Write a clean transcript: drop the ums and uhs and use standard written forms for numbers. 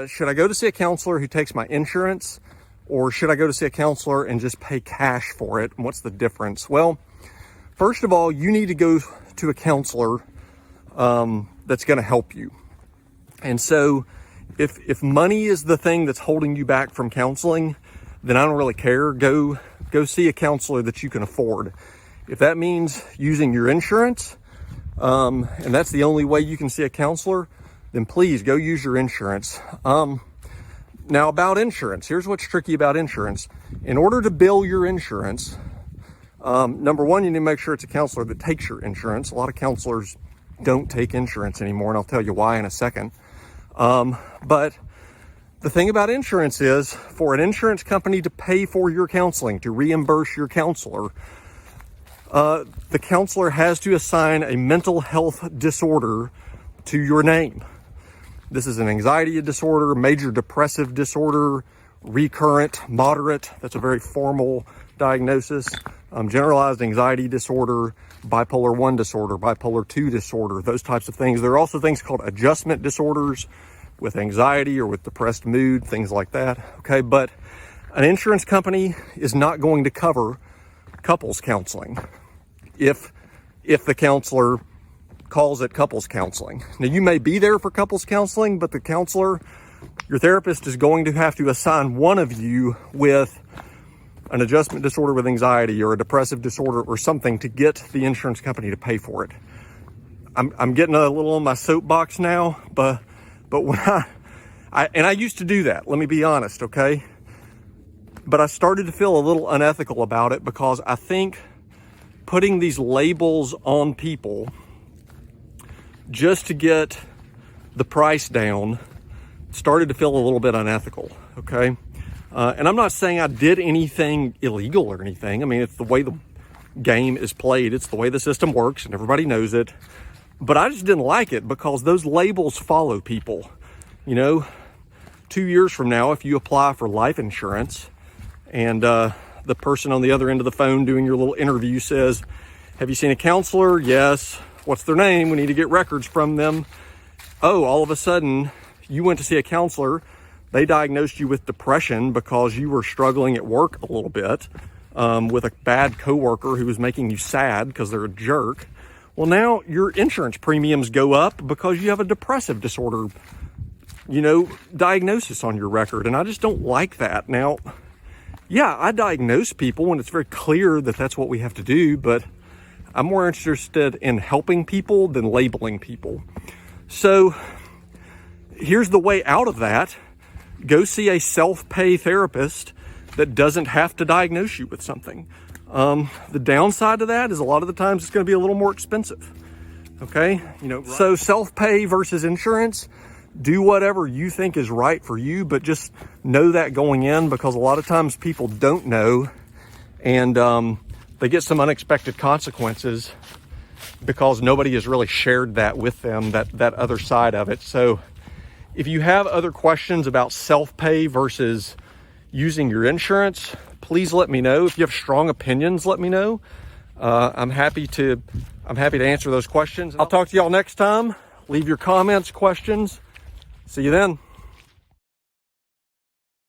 Should I go to see a counselor who takes my insurance, or should I go to see a counselor and just pay cash for it? And what's the difference? Well, first of all, you need to go to a counselor that's going to help you. And so if money is the thing that's holding you back from counseling, then I don't really care. Go see a counselor that you can afford. If that means using your insurance, and that's the only way you can see a counselor, then please go use your insurance. Now about insurance, here's what's tricky about insurance. In order to bill your insurance, number one, you need to make sure it's a counselor that takes your insurance. A lot of counselors don't take insurance anymore, and I'll tell you why in a second. But the thing about insurance is, for an insurance company to pay for your counseling, to reimburse your counselor, the counselor has to assign a mental health disorder to your name. This is an anxiety disorder, major depressive disorder, recurrent, moderate. That's a very formal diagnosis. Generalized anxiety disorder, bipolar 1 disorder, bipolar 2 disorder, those types of things. There are also things called adjustment disorders with anxiety or with depressed mood, things like that. Okay, but an insurance company is not going to cover couples counseling if the counselor calls it couples counseling. Now, you may be there for couples counseling, but the counselor, your therapist, is going to have to assign one of you with an adjustment disorder with anxiety or a depressive disorder or something to get the insurance company to pay for it. I'm getting a little on my soapbox now, but when I used to do that, let me be honest, okay? But I started to feel a little unethical about it because I think putting these labels on people just to get the price down started to feel a little bit unethical, okay? And I'm not saying I did anything illegal or anything. I mean, it's the way the game is played. It's the way the system works, and everybody knows it. But I just didn't like it because those labels follow people. You know, 2 years from now, if you apply for life insurance and the person on the other end of the phone doing your little interview says, "Have you seen a counselor?" "Yes." "What's their name? We need to get records from them." Oh, all of a sudden, you went to see a counselor. They diagnosed you with depression because you were struggling at work a little bit with a bad coworker who was making you sad because they're a jerk. Well, now your insurance premiums go up because you have a depressive disorder, diagnosis on your record. And I just don't like that. Now, yeah, I diagnose people when it's very clear that that's what we have to do, but I'm more interested in helping people than labeling people. So here's the way out of that. Go see a self-pay therapist that doesn't have to diagnose you with something. The downside to that is a lot of the times it's going to be a little more expensive. Okay? Right. So self-pay versus insurance, do whatever you think is right for you, but just know that going in, because a lot of times people don't know, and they get some unexpected consequences because nobody has really shared that with them, that other side of it. So if you have other questions about self-pay versus using your insurance, please let me know. If you have strong opinions, let me know. I'm happy to answer those questions. I'll talk to y'all next time. Leave your comments, questions. See you then.